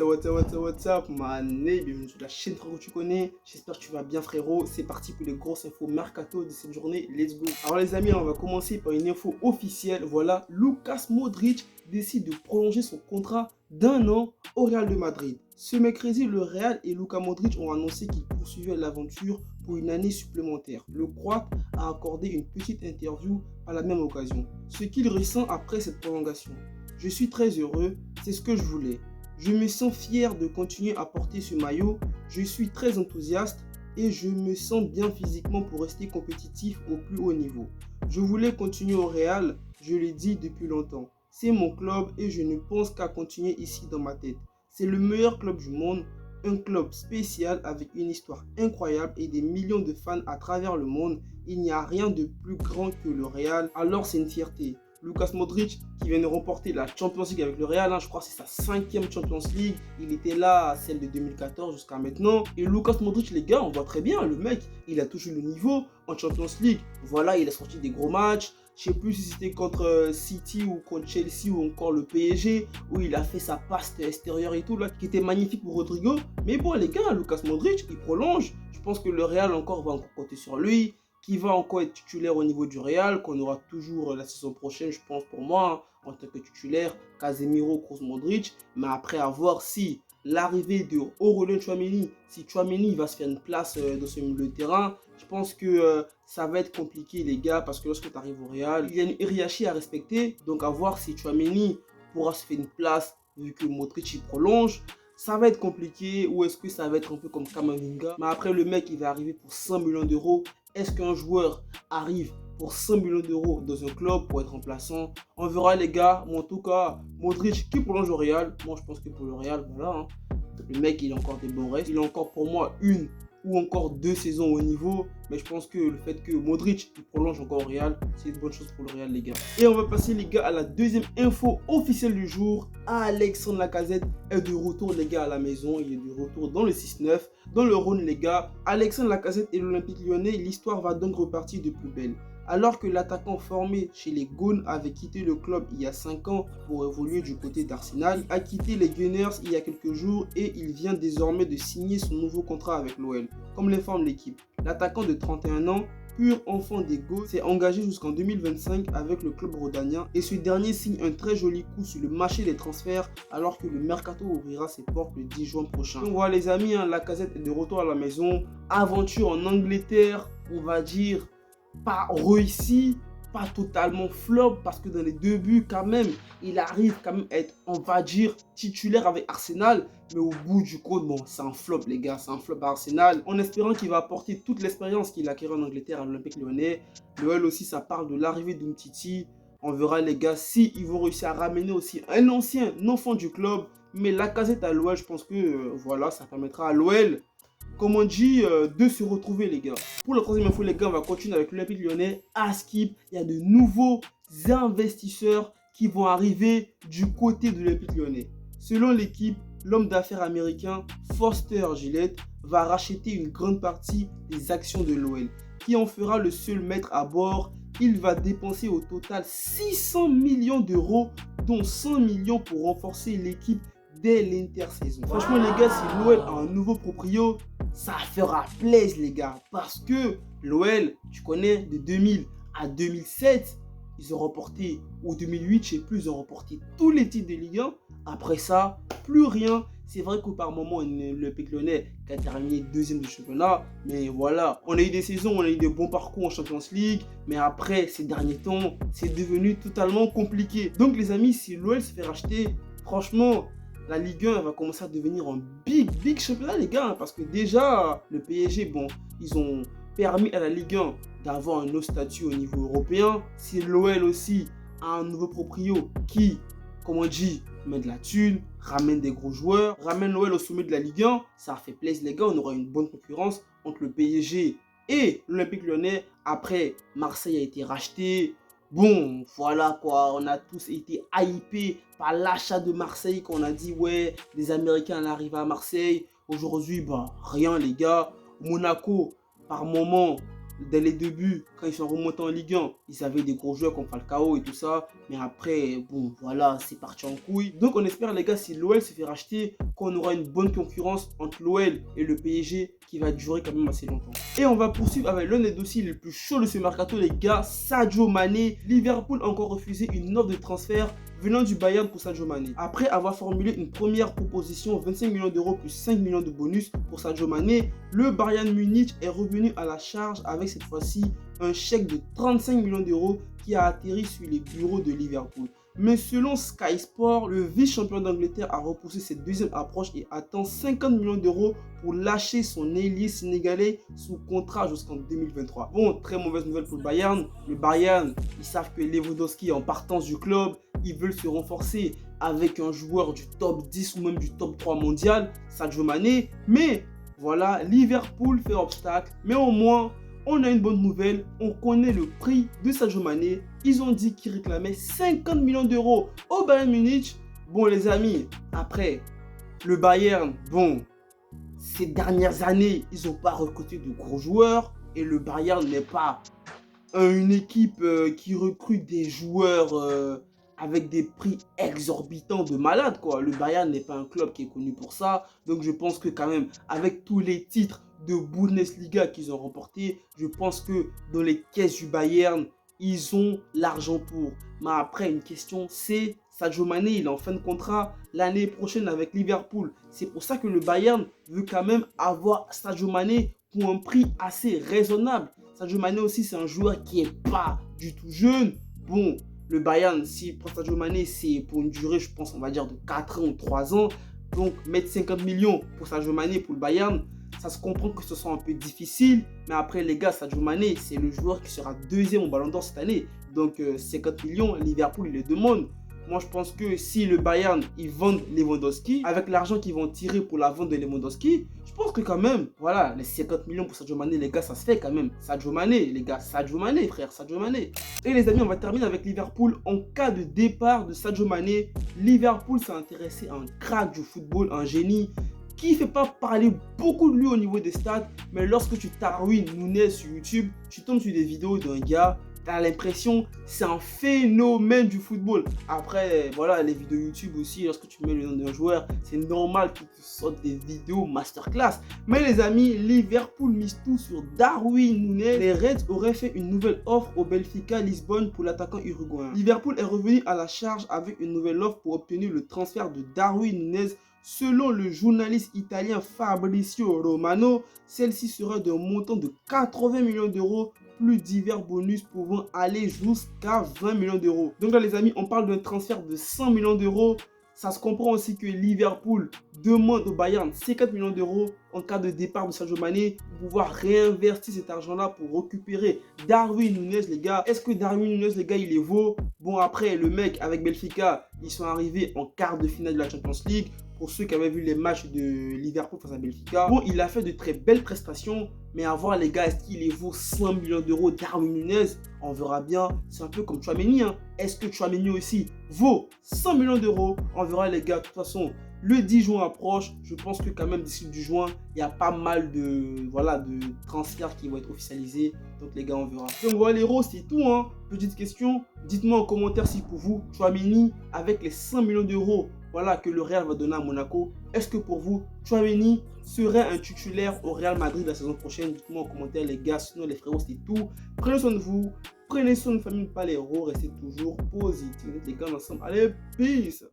What's up, mané, bienvenue sur la chaîne frérot, tu connais. J'espère que tu vas bien frérot. C'est parti pour les grosses infos mercato de cette journée. Let's go. Alors les amis, on va commencer par une info officielle. Voilà, Lucas Modric décide de prolonger son contrat d'1 an au Real de Madrid. Ce mercredi, le Real et Luka Modric ont annoncé qu'ils poursuivaient l'aventure pour une année supplémentaire. Le Croate a accordé une petite interview à la même occasion. Ce qu'il ressent après cette prolongation. Je suis très heureux, c'est ce que je voulais. Je me sens fier de continuer à porter ce maillot, je suis très enthousiaste et je me sens bien physiquement pour rester compétitif au plus haut niveau. Je voulais continuer au Real, je l'ai dit depuis longtemps. C'est mon club et je ne pense qu'à continuer ici dans ma tête. C'est le meilleur club du monde, un club spécial avec une histoire incroyable et des millions de fans à travers le monde. Il n'y a rien de plus grand que le Real, alors c'est une fierté. Lucas Modric qui vient de remporter la Champions League avec le Real, je crois que c'est sa 5e Champions League, il était là à celle de 2014 jusqu'à maintenant. Et Lucas Modric les gars, on voit très bien, le mec il a toujours le niveau en Champions League, voilà il a sorti des gros matchs. Je ne sais plus si c'était contre City ou contre Chelsea ou encore le PSG où il a fait sa passe extérieure et tout là qui était magnifique pour Rodrigo. Mais bon les gars, Lucas Modric il prolonge, je pense que le Real va encore compter sur lui, qui va encore être titulaire au niveau du Real, qu'on aura toujours la saison prochaine, je pense pour moi, en tant que titulaire, Casemiro, Kroos, Modric. Mais après, à voir si l'arrivée de Aurélien Tchouaméni, si Tchouaméni va se faire une place dans ce milieu de terrain, je pense que ça va être compliqué les gars, parce que lorsque tu arrives au Real, il y a une hiérarchie à respecter, donc à voir si Tchouaméni pourra se faire une place vu que Modric il prolonge. Ça va être compliqué, ou est-ce que ça va être un peu comme Kamavinga? Mais après, le mec, il va arriver pour 100 millions d'euros. Est-ce qu'un joueur arrive pour 100 millions d'euros dans un club pour être remplaçant? On verra les gars. Mais en tout cas, Modric qui prolonge au Real. Moi, je pense que pour le Real, voilà. Le mec, il a encore des bons restes. Il a encore pour moi une ou encore 2 saisons au niveau. Mais je pense que le fait que Modric il prolonge encore au Real, c'est une bonne chose pour le Real les gars. Et on va passer les gars à la deuxième info officielle du jour. Alexandre Lacazette est de retour les gars à la maison. Il est de retour dans le 6-9, dans le Rhône les gars. Alexandre Lacazette et l'Olympique Lyonnais, l'histoire va donc repartir de plus belle. Alors que l'attaquant formé chez les Goons avait quitté le club il y a 5 ans pour évoluer du côté d'Arsenal, il a quitté les Gunners il y a quelques jours et il vient désormais de signer son nouveau contrat avec l'OL, comme l'informe l'équipe. L'attaquant de 31 ans, pur enfant des Goons, s'est engagé jusqu'en 2025 avec le club rhodanien et ce dernier signe un très joli coup sur le marché des transferts alors que le mercato ouvrira ses portes le 10 juin prochain. Donc voilà les amis, Lacazette est de retour à la maison, aventure en Angleterre, on va dire pas réussi, pas totalement flop, parce que dans les 2 buts quand même, il arrive quand même à être, on va dire, titulaire avec Arsenal, mais au bout du compte, bon, c'est un flop les gars, c'est un flop à Arsenal, en espérant qu'il va apporter toute l'expérience qu'il a acquis en Angleterre à l'Olympique Lyonnais. L'OL aussi, ça parle de l'arrivée d'Umtiti, on verra les gars si ils vont réussir à ramener aussi un ancien enfant du club, mais Lacazette à l'OL, je pense que voilà, ça permettra à l'OL, comme on dit, de se retrouver les gars. Pour la troisième info les gars, on va continuer avec l'Olympique Lyonnais. À Skip, il y a de nouveaux investisseurs qui vont arriver du côté de l'Olympique Lyonnais. Selon l'équipe, l'homme d'affaires américain Foster Gillett va racheter une grande partie des actions de l'OL, qui en fera le seul maître à bord. Il va dépenser au total 600 millions d'euros, dont 100 millions pour renforcer l'équipe dès l'intersaison. Franchement les gars, si l'OL a un nouveau proprio, ça fera plaisir les gars, parce que l'OL, tu connais, de 2000 à 2007, ils ont remporté, ou 2008, je sais plus, ils ont remporté tous les titres de Ligue 1. Après ça, plus rien. C'est vrai que par moment, l'Olympique Lyonnais qui a terminé 2e du championnat, mais voilà, on a eu des saisons, on a eu des bons parcours en Champions League, mais après, ces derniers temps, c'est devenu totalement compliqué. Donc les amis, si l'OL se fait racheter, franchement, la Ligue 1 va commencer à devenir un big championnat les gars, parce que déjà le PSG, bon, ils ont permis à la Ligue 1 d'avoir un autre statut au niveau européen. Si l'OL aussi a un nouveau proprio qui, comme on dit, met de la thune, ramène des gros joueurs, ramène l'OL au sommet de la Ligue 1, ça fait plaisir les gars, on aura une bonne concurrence entre le PSG et l'Olympique Lyonnais. Après, Marseille a été racheté. Bon, voilà quoi, on a tous été hypés par l'achat de Marseille, qu'on a dit ouais, les Américains arrivent à Marseille. Aujourd'hui, bah rien les gars. Monaco, par moment, dès les débuts, quand ils sont remontés en Ligue 1, ils avaient des gros joueurs comme Falcao et tout ça. Mais après, bon, voilà, c'est parti en couille. Donc, on espère, les gars, si l'OL se fait racheter, qu'on aura une bonne concurrence entre l'OL et le PSG qui va durer quand même assez longtemps. Et on va poursuivre avec l'un des dossiers les plus chauds de ce mercato, les gars, Sadio Mané. Liverpool a encore refusé une offre de transfert venant du Bayern pour Sadio Mané. Après avoir formulé une première proposition, 25 millions d'euros plus 5 millions de bonus pour Sadio Mané, le Bayern Munich est revenu à la charge avec cette fois-ci un chèque de 35 millions d'euros qui a atterri sur les bureaux de Liverpool. Mais selon Sky Sport, le vice-champion d'Angleterre a repoussé cette deuxième approche et attend 50 millions d'euros pour lâcher son ailier sénégalais sous contrat jusqu'en 2023. Bon, très mauvaise nouvelle pour le Bayern. Le Bayern, ils savent que Lewandowski est en partance du club. Ils veulent se renforcer avec un joueur du top 10 ou même du top 3 mondial, Sadio Mané. Mais voilà, Liverpool fait obstacle. Mais au moins, on a une bonne nouvelle, on connaît le prix de Sadio Mané. Ils ont dit qu'ils réclamaient 50 millions d'euros au Bayern Munich. Bon les amis, après, le Bayern, bon, ces dernières années, ils n'ont pas recruté de gros joueurs. Et le Bayern n'est pas une équipe qui recrute des joueurs avec des prix exorbitants de malade, quoi. Le Bayern n'est pas un club qui est connu pour ça. Donc je pense que quand même, avec tous les titres de Bundesliga qu'ils ont remportés, je pense que dans les caisses du Bayern, ils ont l'argent pour. Mais après, une question, c'est Sadio Mané, il est en fin de contrat l'année prochaine avec Liverpool. C'est pour ça que le Bayern veut quand même avoir Sadio Mané pour un prix assez raisonnable. Sadio Mané aussi, c'est un joueur qui n'est pas du tout jeune. Bon, le Bayern, s'il prend Sadio Mané, c'est pour une durée, je pense, on va dire de 4 ans ou 3 ans. Donc, mettre 50 millions pour Sadio Mané pour le Bayern, ça se comprend que ce soit un peu difficile. Mais après, les gars, Sadio Mané, c'est le joueur qui sera deuxième au Ballon d'Or cette année. Donc, 50 millions, Liverpool, il les demande. Moi, je pense que si le Bayern, ils vendent Lewandowski, avec l'argent qu'ils vont tirer pour la vente de Lewandowski, je pense que quand même, voilà, les 50 millions pour Sadio Mané, les gars, ça se fait quand même. Sadio Mané, les gars, Sadio Mané, frère, Sadio Mané. Et les amis, on va terminer avec Liverpool. En cas de départ de Sadio Mané, Liverpool s'est intéressé à un crack du football, un génie, qui ne fait pas parler beaucoup de lui au niveau des stats, mais lorsque tu Darwin Núñez sur YouTube, tu tombes sur des vidéos d'un gars, tu as l'impression c'est un phénomène du football. Après, voilà, les vidéos YouTube aussi, lorsque tu mets le nom d'un joueur, c'est normal qu'ils te sortent des vidéos masterclass. Mais les amis, Liverpool mise tout sur Darwin Núñez. Les Reds auraient fait une nouvelle offre au Benfica Lisbonne pour l'attaquant uruguayen. Liverpool est revenu à la charge avec une nouvelle offre pour obtenir le transfert de Darwin Núñez. Selon le journaliste italien Fabrizio Romano, celle-ci sera d'un montant de 80 millions d'euros plus divers bonus pouvant aller jusqu'à 20 millions d'euros. Donc là les amis, on parle d'un transfert de 100 millions d'euros. Ça se comprend aussi que Liverpool demande au Bayern 54 millions d'euros en cas de départ de Sadio Mané pour pouvoir réinvestir cet argent-là pour récupérer Darwin Núñez, les gars. Est-ce que Darwin Núñez, les gars, il les vaut? Bon, après, le mec avec Benfica, ils sont arrivés en quart de finale de la Champions League. Pour ceux qui avaient vu les matchs de Liverpool face à Benfica. Bon, il a fait de très belles prestations, mais à voir les gars, est-ce qu'il les vaut 100 millions d'euros Darwin Núñez? On verra bien. C'est un peu comme Tchouaméni, hein. Est-ce que Tchouaméni aussi vaut 100 millions d'euros? On verra les gars. De toute façon, le 10 juin approche. Je pense que quand même d'ici le 10 juin, il y a pas mal de, voilà, de transferts qui vont être officialisés. Donc les gars, on verra. Donc voilà les héros, c'est tout, hein. Petite question, dites-moi en commentaire si pour vous, Tchouaméni, avec les 100 millions d'euros, voilà, que le Real va donner à Monaco, est-ce que pour vous, Tchouaméni serait un titulaire au Real Madrid la saison prochaine? Dites-moi en commentaire les gars. Sinon les frérots, c'est tout. Prenez soin de vous, prenez soin de famille, pas les héros, restez toujours positifs. Les gars, ensemble, allez, peace.